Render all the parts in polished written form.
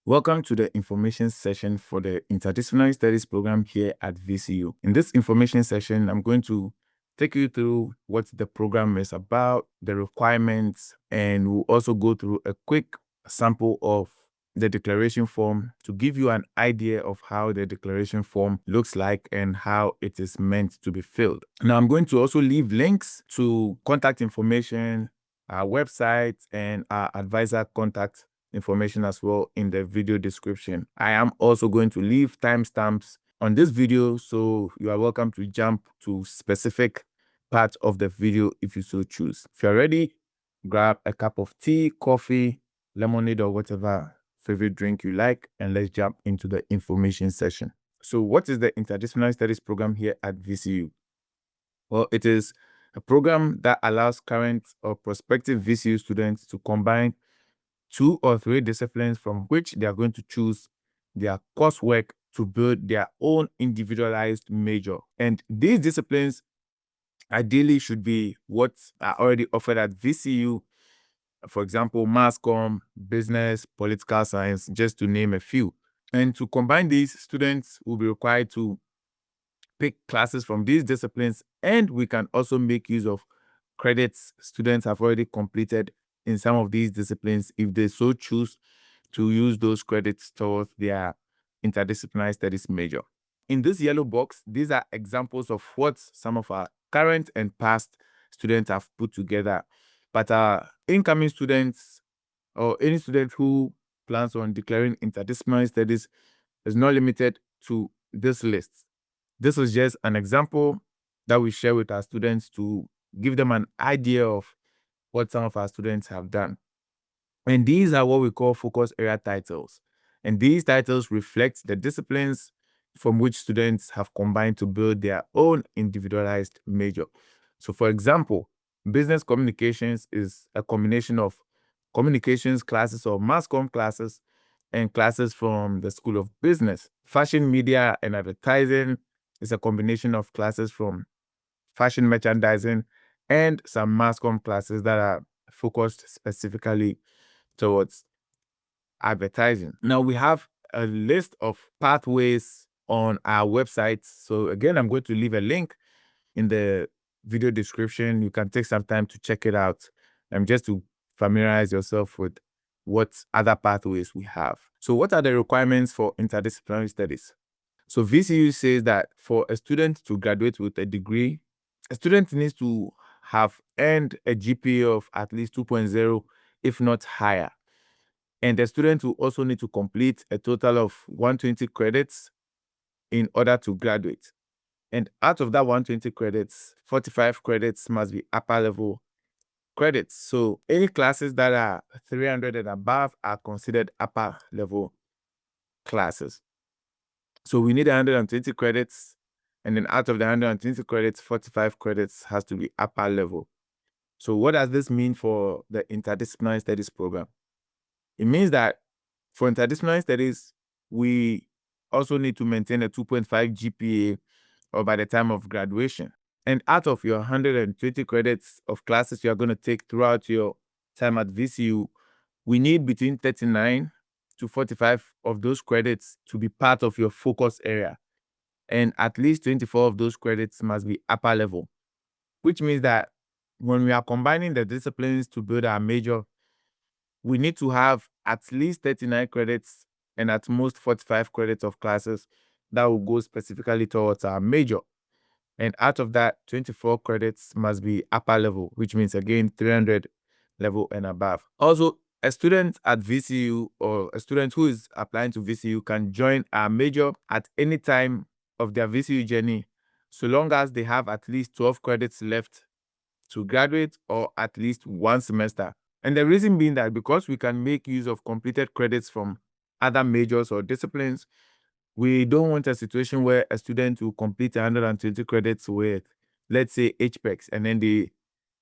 Welcome to the information session for the Interdisciplinary Studies Program here at VCU. In this information session, I'm going to take you through what the program is about, the requirements, and we'll also go through a quick sample of the declaration form to give you an idea of how the declaration form looks like and how it is meant to be filled. Now, I'm going to also leave links to contact information, our website, and our advisor contact information as well in the video description. I am also going to leave timestamps on this video, so you are welcome to jump to specific parts of the video if you so choose. If you're ready, grab a cup of tea, coffee, lemonade, or whatever favorite drink you like, and let's jump into the information session. So what is the Interdisciplinary Studies Program here at VCU? Well, it is a program that allows current or prospective VCU students to combine 2 or 3 disciplines from which they are going to choose their coursework to build their own individualized major. And these disciplines ideally should be what are already offered at VCU. For example, mass comm, business, political science, just to name a few. And to combine these, students will be required to pick classes from these disciplines, and we can also make use of credits students have already completed in some of these disciplines if they so choose to use those credits towards their interdisciplinary studies major. In this yellow box, these are examples of what some of our current and past students have put together. But our incoming students or any student who plans on declaring interdisciplinary studies is not limited to this list. This is just an example that we share with our students to give them an idea of what some of our students have done. And these are what we call focus area titles. And these titles reflect the disciplines from which students have combined to build their own individualized major. So for example, business communications is a combination of communications classes or mass comm classes and classes from the School of Business. Fashion media and advertising is a combination of classes from fashion merchandising and some mass comm classes that are focused specifically towards advertising. Now we have a list of pathways on our website. So again, I'm going to leave a link in the video description. You can take some time to check it out just to familiarize yourself with what other pathways we have. So what are the requirements for interdisciplinary studies? So VCU says that for a student to graduate with a degree, a student needs to have earned a GPA of at least 2.0, if not higher. And the student will also need to complete a total of 120 credits in order to graduate. And out of that 120 credits, 45 credits must be upper level credits. So any classes that are 300 and above are considered upper level classes. So we need 120 credits, and then out of the 120 credits, 45 credits has to be upper level. So what does this mean for the Interdisciplinary Studies Program? It means that for interdisciplinary studies, we also need to maintain a 2.5 GPA or by the time of graduation. And out of your 120 credits of classes you are going to take throughout your time at VCU, we need between 39 to 45 of those credits to be part of your focus area. And at least 24 of those credits must be upper level, which means that when we are combining the disciplines to build our major, we need to have at least 39 credits and at most 45 credits of classes that will go specifically towards our major. And out of that, 24 credits must be upper level, which means again 300 level and above. Also, a student at VCU or a student who is applying to VCU can join our major at any time of their VCU journey, so long as they have at least 12 credits left to graduate or at least one semester. And the reason being that because we can make use of completed credits from other majors or disciplines, we don't want a situation where a student will complete 120 credits with, let's say, HPEX, and then they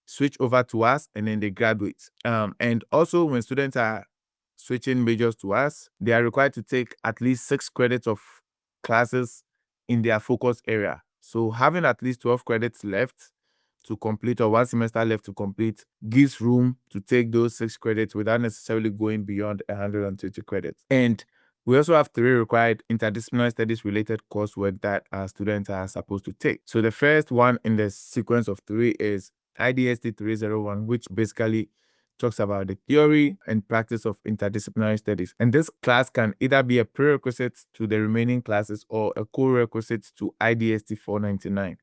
switch over to us and then they graduate. And also when students are switching majors to us, they are required to take at least 6 credits of classes in their focus area. So having at least 12 credits left to complete or 1 semester left to complete gives room to take those 6 credits without necessarily going beyond 120 credits. And we also have 3 required interdisciplinary studies related coursework that our students are supposed to take. So the first one in the sequence of 3 is IDST 301, which basically talks about the theory and practice of interdisciplinary studies. And this class can either be a prerequisite to the remaining classes or a co-requisite to IDST 499.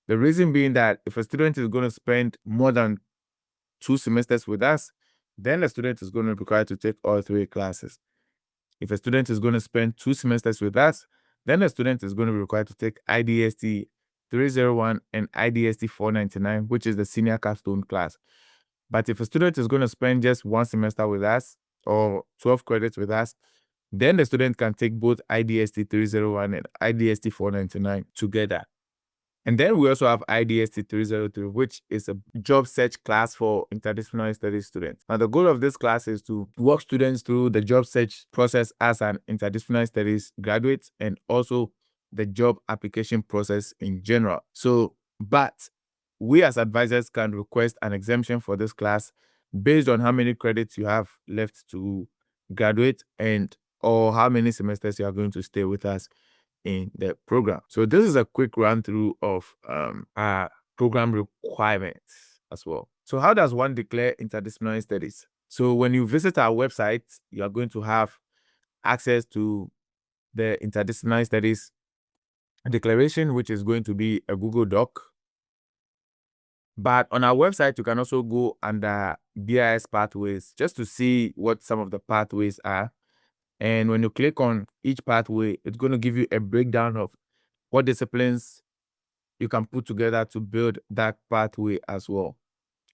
The reason being that if a student is going to spend more than 2 semesters with us, then the student is going to be required to take all 3 classes. If a student is going to spend 2 semesters with us, then the student is going to be required to take IDST 301 and IDST 499, which is the senior capstone class. But if a student is going to spend just 1 semester with us or 12 credits with us, then the student can take both IDST 301 and IDST 499 together. And then we also have IDST 303, which is a job search class for interdisciplinary studies students. Now, the goal of this class is to walk students through the job search process as an interdisciplinary studies graduate and also the job application process in general. But we as advisors can request an exemption for this class based on how many credits you have left to graduate and or how many semesters you are going to stay with us in the program. So this is a quick run through of our program requirements as well. So how does one declare interdisciplinary studies? So when you visit our website, you are going to have access to the interdisciplinary studies declaration, which is going to be a Google Doc. But on our website, you can also go under BIS pathways just to see what some of the pathways are. And when you click on each pathway, it's going to give you a breakdown of what disciplines you can put together to build that pathway as well.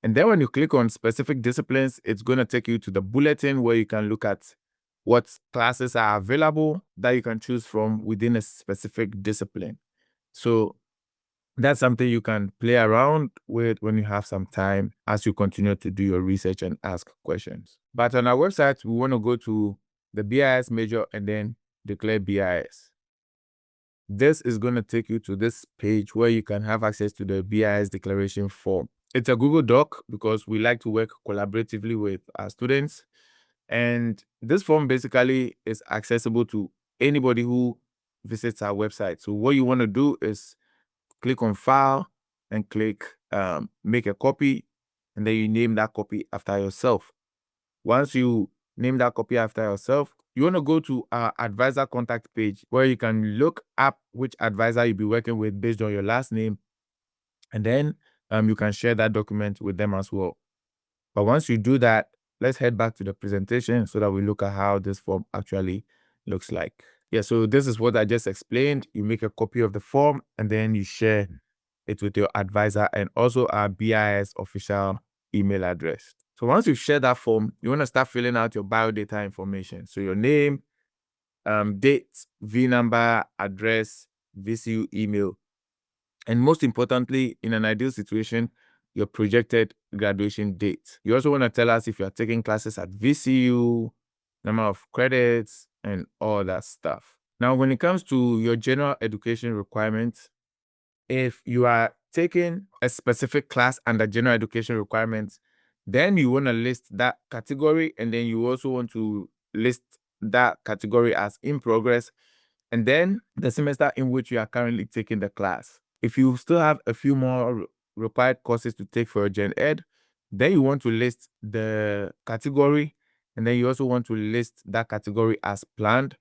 And then when you click on specific disciplines, it's going to take you to the bulletin where you can look at what classes are available that you can choose from within a specific discipline. So that's something you can play around with when you have some time as you continue to do your research and ask questions. But on our website, we want to go to the BIS major and then declare BIS. This is going to take you to this page where you can have access to the BIS declaration form. It's a Google Doc because we like to work collaboratively with our students. And this form basically is accessible to anybody who visits our website. So what you want to do is click on File and click Make a Copy, and then you name that copy after yourself. Once you name that copy after yourself, you want to go to our advisor contact page where you can look up which advisor you'll be working with based on your last name, and then you can share that document with them as well. But once you do that, let's head back to the presentation so that we look at how this form actually looks like. Yeah, so this is what I just explained. You make a copy of the form and then you share it with your advisor and also our BIS official email address. So once you share that form, you want to start filling out your biodata information. So your name, date, V number, address, VCU email, and most importantly, in an ideal situation, your projected graduation date. You also want to tell us if you are taking classes at VCU, number of credits, and all that stuff. Now, when it comes to your general education requirements, if you are taking a specific class under general education requirements, then you want to list that category, and then you also want to list that category as in progress, and then the semester in which you are currently taking the class. If you still have a few more required courses to take for your gen ed, then you want to list the category, and then you also want to list that category as planned,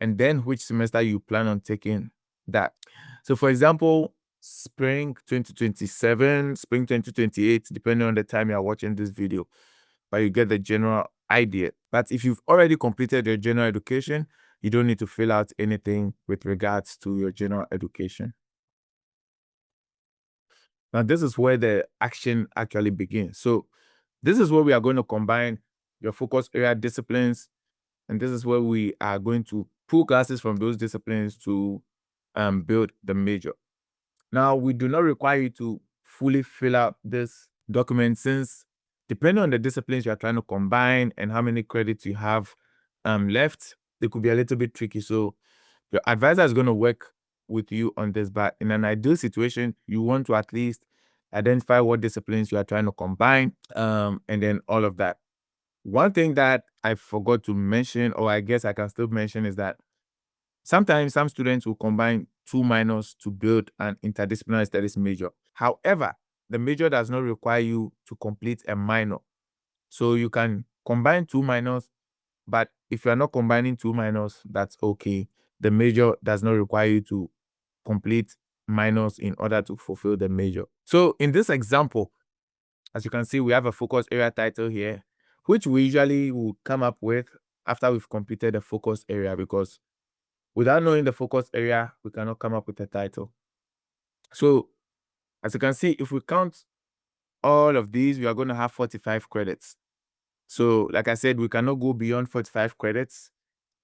and then which semester you plan on taking that. So for example, spring 2027, spring 2028, depending on the time you are watching this video, but you get the general idea. But if you've already completed your general education, you don't need to fill out anything with regards to your general education. Now, this is where the action actually begins. So this is where we are going to combine your focus area disciplines, and this is where we are going to pull classes from those disciplines to build the major. Now, we do not require you to fully fill out this document since depending on the disciplines you are trying to combine and how many credits you have left, it could be a little bit tricky. So your advisor is going to work with you on this, but in an ideal situation, you want to at least identify what disciplines you are trying to combine, and then all of that. One thing that I forgot to mention, or I guess I can still mention, is that sometimes some students will combine two minors to build an interdisciplinary studies major. However, the major does not require you to complete a minor. So you can combine two minors, but if you are not combining two minors, that's okay. The major does not require you to complete minors in order to fulfill the major. So in this example, as you can see, we have a focus area title here, which we usually will come up with after we've completed the focus area, because without knowing the focus area, we cannot come up with a title. So as you can see, if we count all of these, we are going to have 45 credits. So like I said, we cannot go beyond 45 credits,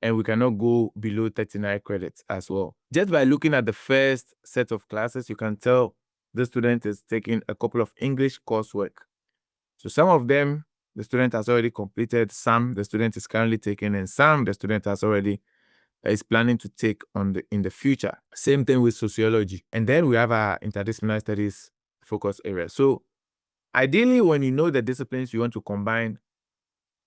and we cannot go below 39 credits as well. Just by looking at the first set of classes, you can tell the student is taking a couple of English coursework. So some of them, the student has already completed, some the student is currently taking, and some the student has already is planning to take in the future. Same thing with sociology. And then we have our interdisciplinary studies focus area. So ideally, when you know the disciplines you want to combine,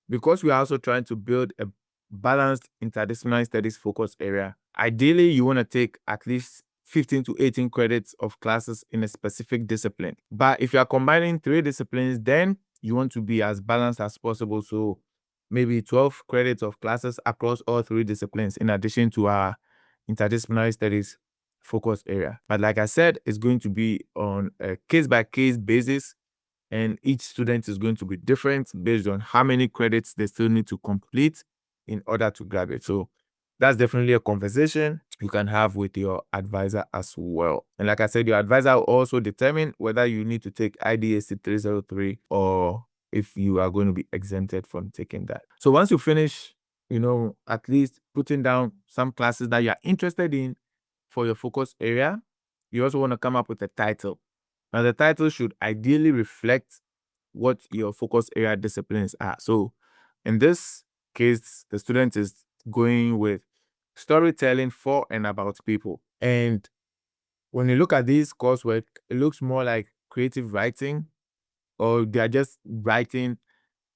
because we are also trying to build a balanced interdisciplinary studies focus area, ideally you want to take at least 15 to 18 credits of classes in a specific discipline. But if you are combining 3 disciplines, then you want to be as balanced as possible. So maybe 12 credits of classes across all 3 disciplines, in addition to our interdisciplinary studies focus area. But like I said, it's going to be on a case-by-case basis, and each student is going to be different based on how many credits they still need to complete in order to graduate. So that's definitely a conversation you can have with your advisor as well. And like I said, your advisor will also determine whether you need to take IDAC 303 or if you are going to be exempted from taking that. So once you finish, at least putting down some classes that you are interested in for your focus area, you also want to come up with a title. Now, the title should ideally reflect what your focus area disciplines are. So in this case, the student is going with storytelling for and about people. And when you look at this coursework, it looks more like creative writing, or they are just writing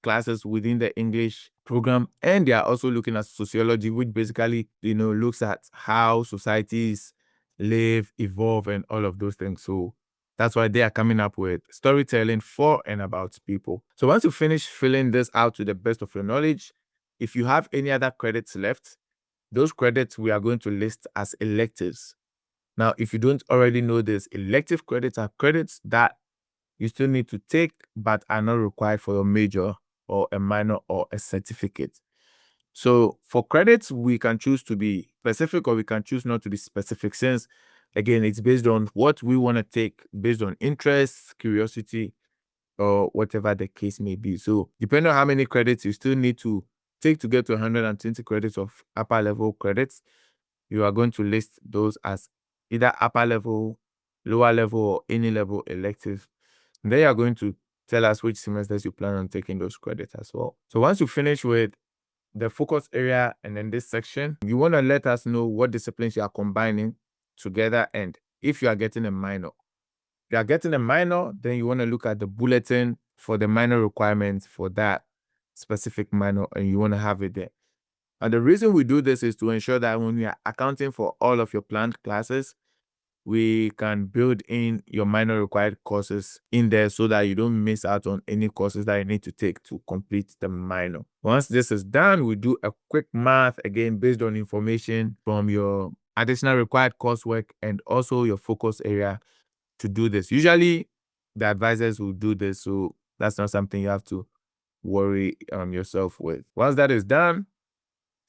classes within the English program, and they are also looking at sociology, which basically, looks at how societies live, evolve, and all of those things. So that's why they are coming up with storytelling for and about people. So once you finish filling this out to the best of your knowledge, if you have any other credits left, those credits we are going to list as electives. Now, if you don't already know this, elective credits are credits that you still need to take but are not required for your major or a minor or a certificate. So for credits, we can choose to be specific or we can choose not to be specific, since again, it's based on what we want to take, based on interest, curiosity, or whatever the case may be. So depending on how many credits you still need to take to get to 120 credits of upper level credits, you are going to list those as either upper level, lower level, or any level electives. And then you are going to tell us which semesters you plan on taking those credits as well. So once you finish with the focus area and then this section, you want to let us know what disciplines you are combining together and if you are getting a minor. If you are getting a minor, then you want to look at the bulletin for the minor requirements for that specific minor, and you want to have it there. And the reason we do this is to ensure that when we are accounting for all of your planned classes, we can build in your minor required courses in there so that you don't miss out on any courses that you need to take to complete the minor. Once this is done, we do a quick math again based on information from your additional required coursework and also your focus area to do this. Usually the advisors will do this, so that's not something you have to worry yourself with. Once that is done,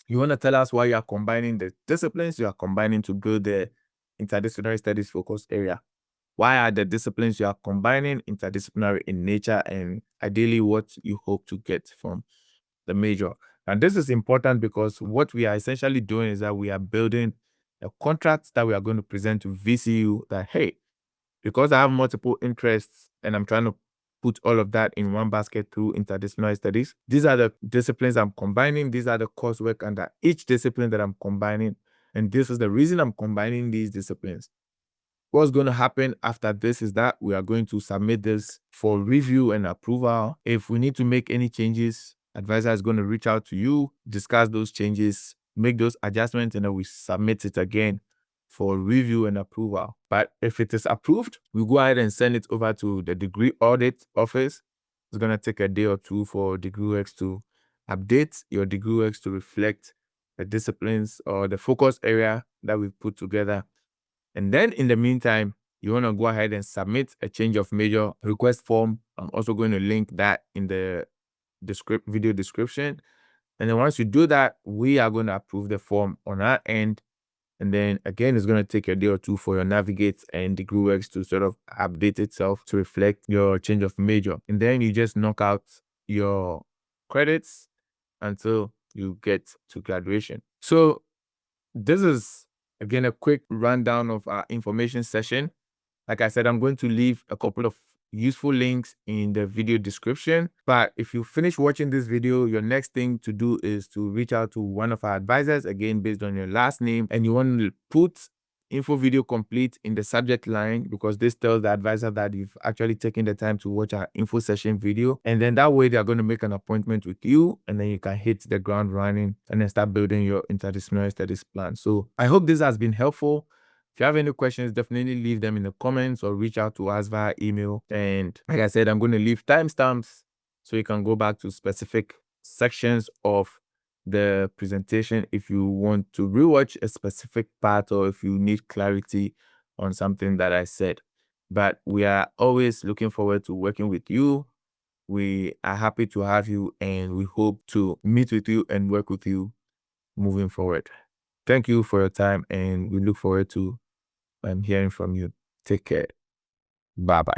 you want to tell us why you are combining the disciplines you are combining to build the interdisciplinary studies focus area. Why are the disciplines you are combining interdisciplinary in nature, and ideally what you hope to get from the major? And this is important because what we are essentially doing is that we are building a contract that we are going to present to VCU that, hey, because I have multiple interests and I'm trying to put all of that in one basket through interdisciplinary studies, these are the disciplines I'm combining. These are the coursework under each discipline that I'm combining. And this is the reason I'm combining these disciplines. what's going to happen after this is that we are going to submit this for review and approval. If we need to make any changes, advisor is going to reach out to you, discuss those changes, make those adjustments, and then we submit it again for review and approval. But if it is approved, we go ahead and send it over to the degree audit office. It's going to take a day or two for DegreeWorks to update your DegreeWorks to reflect the disciplines or the focus area that we've put together. And then in the meantime, you want to go ahead and submit a change of major request form. I'm also going to link that in the video description. And then once you do that, we are going to approve the form on our end. And then again, it's going to take a day or two for your Navigate and DegreeWorks to sort of update itself to reflect your change of major. And then you just knock out your credits until you get to graduation. So this is, again, a quick rundown of our information session. Like I said, I'm going to leave a couple of useful links in the video description. But if you finish watching this video, your next thing to do is to reach out to one of our advisors, again, based on your last name, and you want to put info video complete in the subject line, because this tells the advisor that you've actually taken the time to watch our info session video. And then that way they're going to make an appointment with you, and then you can hit the ground running and then start building your interdisciplinary studies plan. So I hope this has been helpful. If you have any questions, definitely leave them in the comments or reach out to us via email. And like I said, I'm going to leave timestamps so you can go back to specific sections of the presentation if you want to rewatch a specific part or if you need clarity on something that I said. But we are always looking forward to working with you. We are happy to have you, and we hope to meet with you and work with you moving forward. Thank you for your time, and we look forward to hearing from you. Take care. Bye-bye.